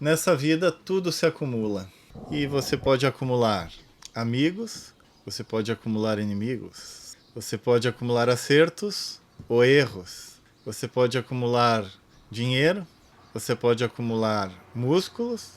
Nessa vida tudo se acumula. E você pode acumular amigos, você pode acumular inimigos, você pode acumular acertos ou erros, você pode acumular dinheiro, você pode acumular músculos,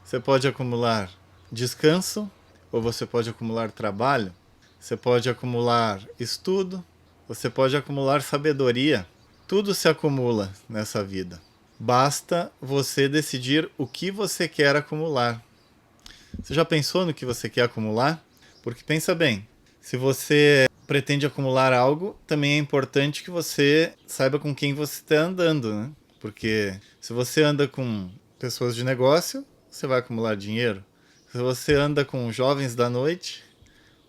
você pode acumular descanso, ou você pode acumular trabalho, você pode acumular estudo, você pode acumular sabedoria. Tudo se acumula nessa vida. Basta você decidir o que você quer acumular. Você já pensou no que você quer acumular? Porque pensa bem, se você pretende acumular algo, também é importante que você saiba com quem você está andando, né? Porque se você anda com pessoas de negócio, você vai acumular dinheiro. Se você anda com jovens da noite,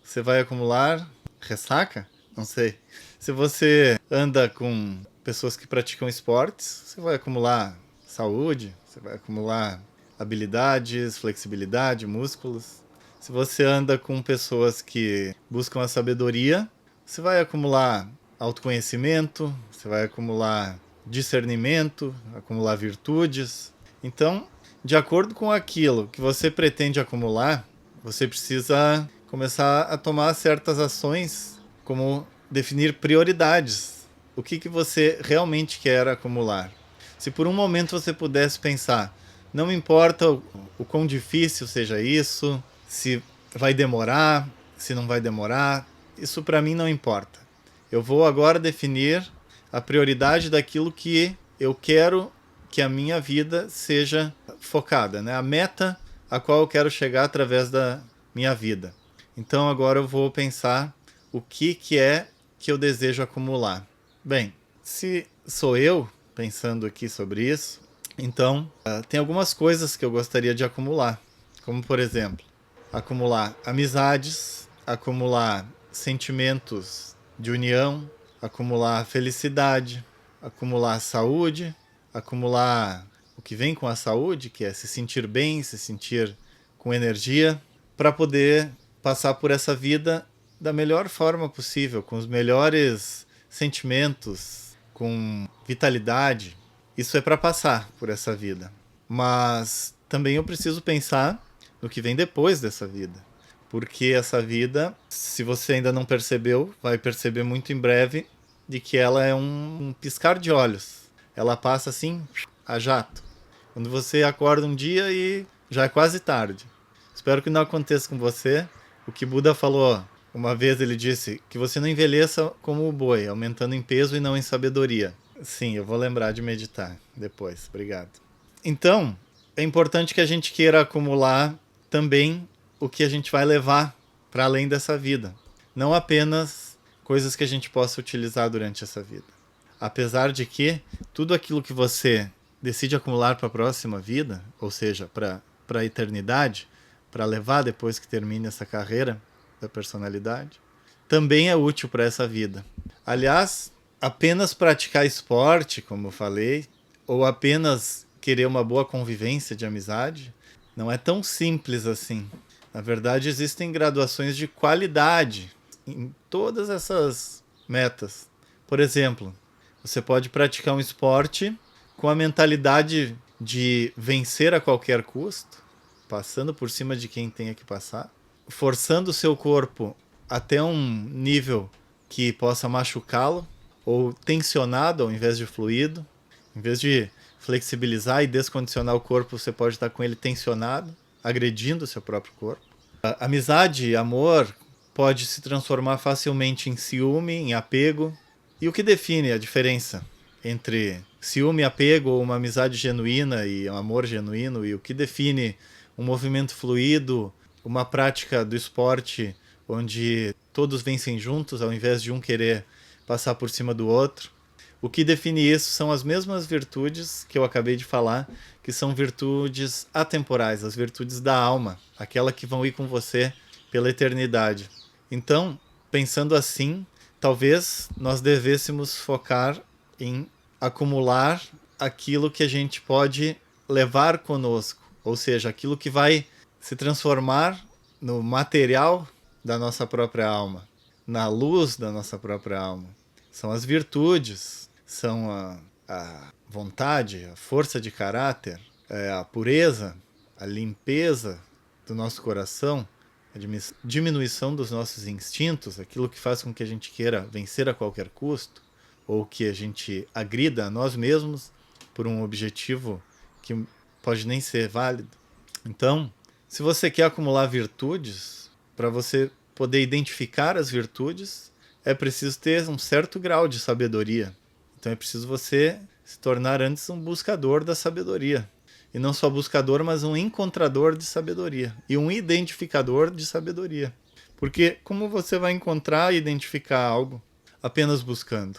você vai acumular ressaca? Não sei. Se você anda com pessoas que praticam esportes, você vai acumular saúde, você vai acumular habilidades, flexibilidade, músculos. Se você anda com pessoas que buscam a sabedoria, você vai acumular autoconhecimento, você vai acumular discernimento, acumular virtudes. Então, de acordo com aquilo que você pretende acumular, você precisa começar a tomar certas ações, como definir prioridades. O que você realmente quer acumular? Se por um momento você pudesse pensar, não me importa o quão difícil seja isso, se vai demorar, se não vai demorar, isso para mim não importa. Eu vou agora definir a prioridade daquilo que eu quero que a minha vida seja focada, né? A meta a qual eu quero chegar através da minha vida. Então agora eu vou pensar o que é que eu desejo acumular. Bem, se sou eu pensando aqui sobre isso, então tem algumas coisas que eu gostaria de acumular, como por exemplo, acumular amizades, acumular sentimentos de união, acumular felicidade, acumular saúde, acumular o que vem com a saúde, que é se sentir bem, se sentir com energia, para poder passar por essa vida da melhor forma possível, com os melhores sentimentos, com vitalidade. Isso é para passar por essa vida. Mas também eu preciso pensar no que vem depois dessa vida. Porque essa vida, se você ainda não percebeu, vai perceber muito em breve de que ela é um piscar de olhos. Ela passa assim, a jato. Quando você acorda um dia e já é quase tarde. Espero que não aconteça com você. O que Buda falou uma vez, ele disse que você não envelheça como o boi, aumentando em peso e não em sabedoria. Sim, eu vou lembrar de meditar depois. Obrigado. Então, é importante que a gente queira acumular também o que a gente vai levar para além dessa vida. Não apenas coisas que a gente possa utilizar durante essa vida. Apesar de que tudo aquilo que você decide acumular para a próxima vida, ou seja, para a eternidade, para levar depois que termine essa carreira da personalidade, também é útil para essa vida. Aliás, apenas praticar esporte, como eu falei, ou apenas querer uma boa convivência de amizade, não é tão simples assim. Na verdade, existem graduações de qualidade em todas essas metas. Por exemplo, você pode praticar um esporte com a mentalidade de vencer a qualquer custo, passando por cima de quem tenha que passar, forçando o seu corpo até um nível que possa machucá-lo, ou tensionado ao invés de fluido. Em vez de flexibilizar e descondicionar o corpo, você pode estar com ele tensionado, agredindo o seu próprio corpo. A amizade e amor pode se transformar facilmente em ciúme, em apego. E o que define a diferença entre ciúme e apego, ou uma amizade genuína e um amor genuíno, e o que define um movimento fluido, uma prática do esporte onde todos vencem juntos ao invés de um querer passar por cima do outro? O que define isso são as mesmas virtudes que eu acabei de falar, que são virtudes atemporais, as virtudes da alma, aquela que vão ir com você pela eternidade. Então, pensando assim, talvez nós devêssemos focar em acumular aquilo que a gente pode levar conosco, ou seja, aquilo que vai se transformar no material da nossa própria alma, na luz da nossa própria alma. São as virtudes, são a vontade, a força de caráter, a pureza, a limpeza do nosso coração, a diminuição dos nossos instintos, aquilo que faz com que a gente queira vencer a qualquer custo, ou que a gente agrida a nós mesmos por um objetivo que pode nem ser válido. Então, se você quer acumular virtudes, para você poder identificar as virtudes, é preciso ter um certo grau de sabedoria. Então é preciso você se tornar antes um buscador da sabedoria. E não só buscador, mas um encontrador de sabedoria. E um identificador de sabedoria. Porque como você vai encontrar e identificar algo apenas buscando?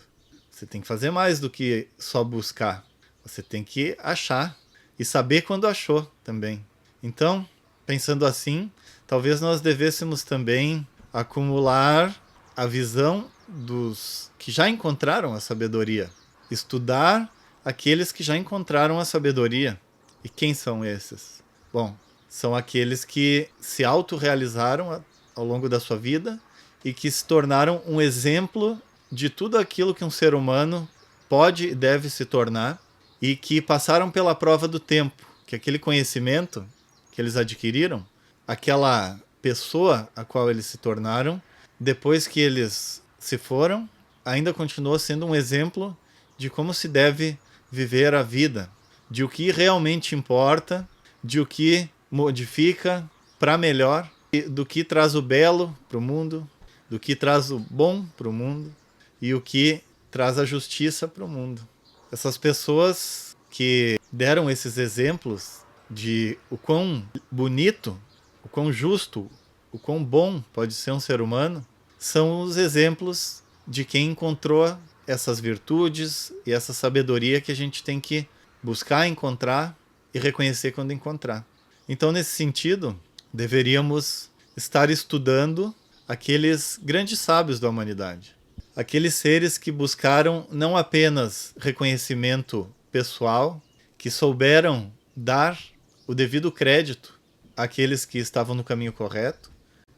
Você tem que fazer mais do que só buscar. Você tem que achar e saber quando achou também. Então, pensando assim, talvez nós devêssemos também acumular a visão dos que já encontraram a sabedoria. Estudar aqueles que já encontraram a sabedoria. E quem são esses? Bom, são aqueles que se autorrealizaram ao longo da sua vida e que se tornaram um exemplo de tudo aquilo que um ser humano pode e deve se tornar e que passaram pela prova do tempo, que aquele conhecimento que eles adquiriram, aquela pessoa a qual eles se tornaram, depois que eles se foram, ainda continuou sendo um exemplo de como se deve viver a vida, de o que realmente importa, de o que modifica para melhor, do que traz o belo para o mundo, do que traz o bom para o mundo e o que traz a justiça para o mundo. Essas pessoas que deram esses exemplos de o quão bonito, o quão justo, o quão bom pode ser um ser humano, são os exemplos de quem encontrou essas virtudes e essa sabedoria que a gente tem que buscar encontrar e reconhecer quando encontrar. Então, nesse sentido, deveríamos estar estudando aqueles grandes sábios da humanidade. Aqueles seres que buscaram não apenas reconhecimento pessoal, que souberam dar o devido crédito àqueles que estavam no caminho correto.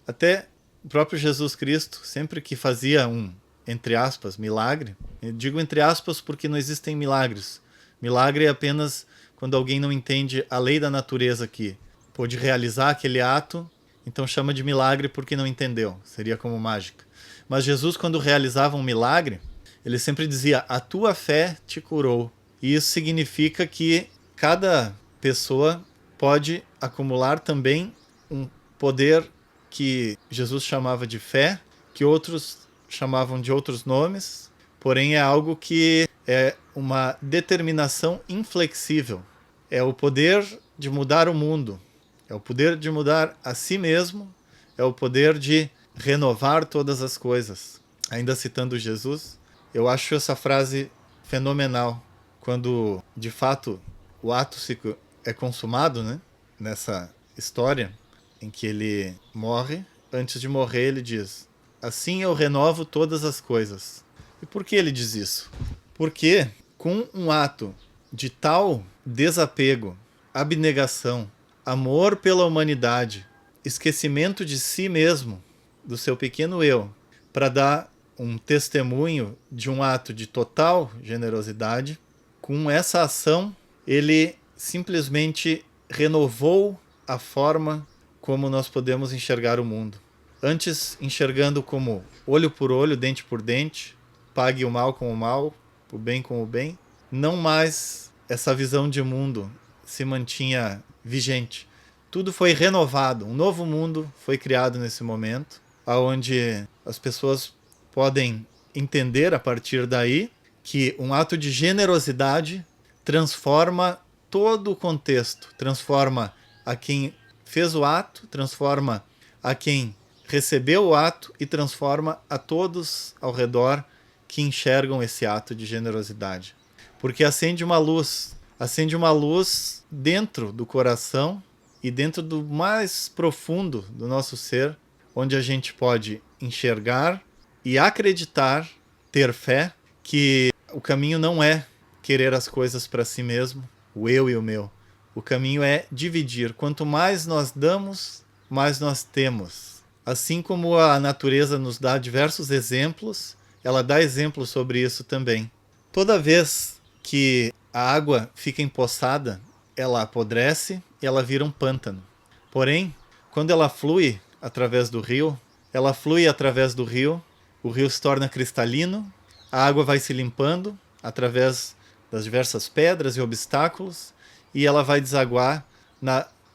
Até o próprio Jesus Cristo, sempre que fazia um, entre aspas, milagre, eu digo entre aspas porque não existem milagres. Milagre é apenas quando alguém não entende a lei da natureza que pôde realizar aquele ato, então chama de milagre porque não entendeu, seria como mágica. Mas Jesus, quando realizava um milagre, ele sempre dizia, a tua fé te curou. E isso significa que cada pessoa pode acumular também um poder que Jesus chamava de fé, que outros chamavam de outros nomes, porém é algo que é uma determinação inflexível. É o poder de mudar o mundo, é o poder de mudar a si mesmo, é o poder de renovar todas as coisas. Ainda citando Jesus, eu acho essa frase fenomenal, quando de fato o ato é consumado, né? Nessa história em que ele morre, antes de morrer ele diz, assim eu renovo todas as coisas. E por que ele diz isso? Porque com um ato de tal desapego, abnegação, amor pela humanidade, esquecimento de si mesmo, do seu pequeno eu, para dar um testemunho de um ato de total generosidade, com essa ação ele simplesmente renovou a forma como nós podemos enxergar o mundo. Antes enxergando como olho por olho, dente por dente, pague o mal com o mal, o bem com o bem, não mais essa visão de mundo se mantinha vigente. Tudo foi renovado, um novo mundo foi criado nesse momento, onde as pessoas podem entender a partir daí que um ato de generosidade transforma todo o contexto, transforma a quem fez o ato, transforma a quem recebeu o ato e transforma a todos ao redor que enxergam esse ato de generosidade. Porque acende uma luz dentro do coração e dentro do mais profundo do nosso ser, onde a gente pode enxergar e acreditar, ter fé, que o caminho não é querer as coisas para si mesmo, o eu e o meu. O caminho é dividir. Quanto mais nós damos, mais nós temos. Assim como a natureza nos dá diversos exemplos, ela dá exemplos sobre isso também. Toda vez que a água fica empoçada ela apodrece e ela vira um pântano. Porém, quando ela flui através do rio, o rio se torna cristalino, a água vai se limpando através das diversas pedras e obstáculos e ela vai desaguar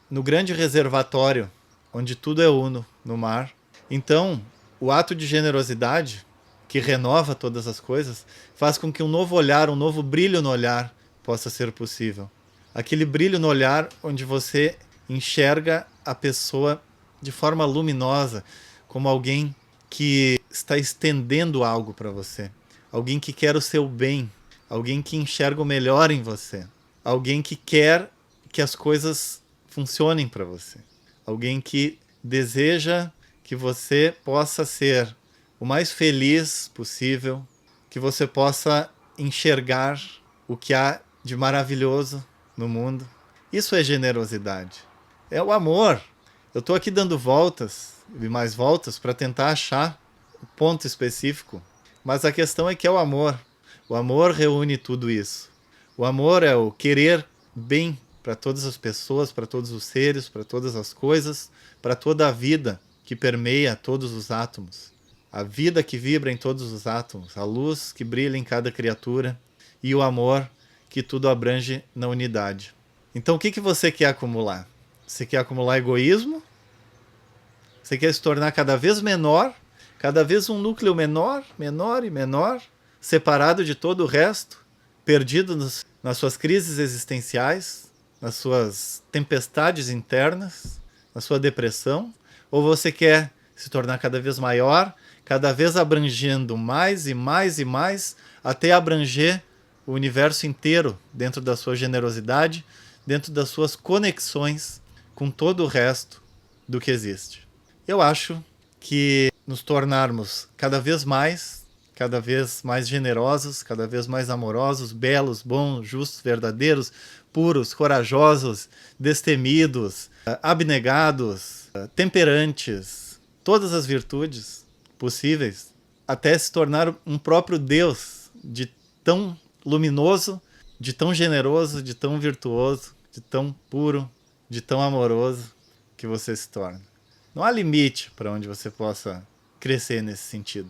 no grande reservatório, onde tudo é uno, no mar. Então, o ato de generosidade, que renova todas as coisas, faz com que um novo olhar, um novo brilho no olhar possa ser possível. Aquele brilho no olhar onde você enxerga a pessoa de forma luminosa, como alguém que está estendendo algo para você, alguém que quer o seu bem, alguém que enxerga o melhor em você, alguém que quer que as coisas funcionem para você, alguém que deseja que você possa ser o mais feliz possível, que você possa enxergar o que há de maravilhoso no mundo. Isso é generosidade. É o amor. Eu estou aqui dando voltas e mais voltas para tentar achar o ponto específico, mas a questão é que é o amor. O amor reúne tudo isso. O amor é o querer bem para todas as pessoas, para todos os seres, para todas as coisas, para toda a vida que permeia todos os átomos. A vida que vibra em todos os átomos, a luz que brilha em cada criatura e o amor que tudo abrange na unidade. Então o que você quer acumular? Você quer acumular egoísmo? Você quer se tornar cada vez menor, cada vez um núcleo menor, menor e menor, separado de todo o resto, perdido nas suas crises existenciais, nas suas tempestades internas, na sua depressão? Ou você quer se tornar cada vez maior, cada vez abrangendo mais e mais e mais, até abranger o universo inteiro dentro da sua generosidade, dentro das suas conexões com todo o resto do que existe? Eu acho que nos tornarmos cada vez mais generosos, cada vez mais amorosos, belos, bons, justos, verdadeiros, puros, corajosos, destemidos, abnegados, temperantes, todas as virtudes possíveis, até se tornar um próprio Deus de tão luminoso, de tão generoso, de tão virtuoso, de tão puro, de tão amoroso que você se torna. Não há limite para onde você possa crescer nesse sentido.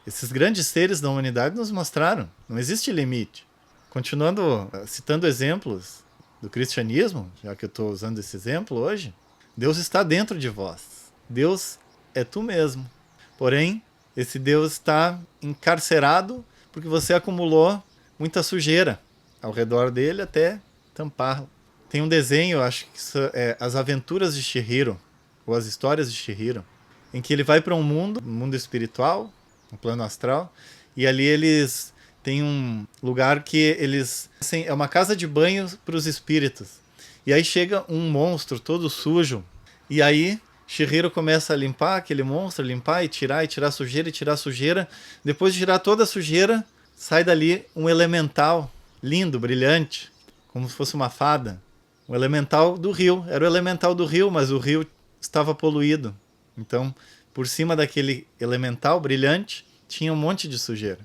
Esses grandes seres da humanidade nos mostraram, não existe limite. Continuando citando exemplos do cristianismo, já que eu estou usando esse exemplo hoje, Deus está dentro de vós. Deus é tu mesmo. Porém, esse Deus está encarcerado porque você acumulou muita sujeira ao redor dele até tampar. Tem um desenho, acho que é As Aventuras de Chihiro, ou As Histórias de Chihiro, em que ele vai para um mundo espiritual, um plano astral, e ali eles têm um lugar que eles... Assim, é uma casa de banho para os espíritos. E aí chega um monstro todo sujo, e aí Chihiro começa a limpar aquele monstro, limpar e tirar sujeira e tirar sujeira. Depois de tirar toda a sujeira, sai dali um elemental lindo, brilhante, como se fosse uma fada. Um elemental do rio. Era o elemental do rio, mas o rio estava poluído. Então, por cima daquele elemental brilhante, tinha um monte de sujeira.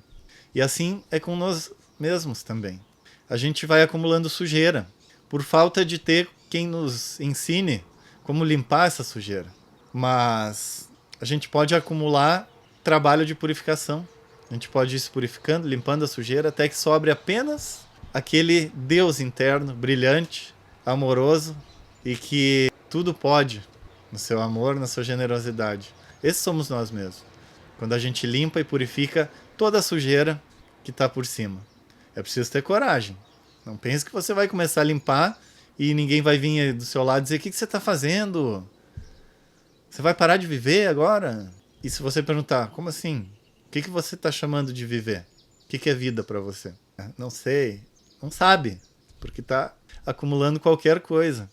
E assim é com nós mesmos também. A gente vai acumulando sujeira, por falta de ter quem nos ensine como limpar essa sujeira. Mas a gente pode acumular trabalho de purificação. A gente pode ir se purificando, limpando a sujeira, até que sobre apenas aquele Deus interno, brilhante, amoroso, e que tudo pode no seu amor, na sua generosidade. Esses somos nós mesmos. Quando a gente limpa e purifica toda a sujeira que está por cima. É preciso ter coragem. Não pense que você vai começar a limpar e ninguém vai vir do seu lado dizer: o que você está fazendo? Você vai parar de viver agora? E se você perguntar: como assim? O que você está chamando de viver? O que é vida para você? Não sei. Não sabe. Porque está acumulando qualquer coisa.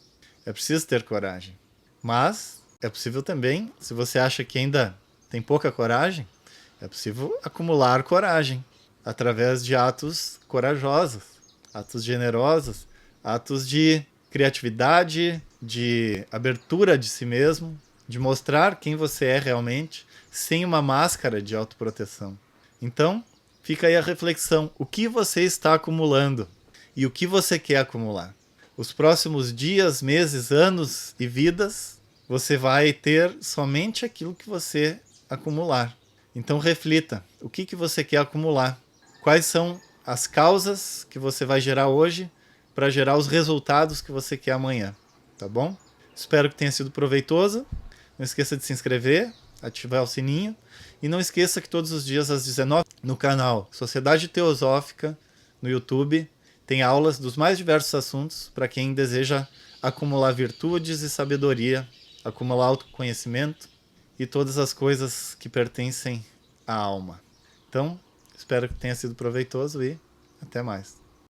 É preciso ter coragem. Mas é possível também, se você acha que ainda tem pouca coragem, é possível acumular coragem através de atos corajosos, atos generosos, atos de criatividade, de abertura de si mesmo, de mostrar quem você é realmente, sem uma máscara de autoproteção. Então, fica aí a reflexão. O que você está acumulando? E o que você quer acumular? Os próximos dias, meses, anos e vidas, você vai ter somente aquilo que você acumular. Então reflita, o que você quer acumular? Quais são as causas que você vai gerar hoje para gerar os resultados que você quer amanhã, tá bom? Espero que tenha sido proveitoso. Não esqueça de se inscrever, ativar o sininho e não esqueça que todos os dias às 19h no canal Sociedade Teosófica no YouTube tem aulas dos mais diversos assuntos para quem deseja acumular virtudes e sabedoria, acumular autoconhecimento e todas as coisas que pertencem à alma. Então, espero que tenha sido proveitoso e até mais.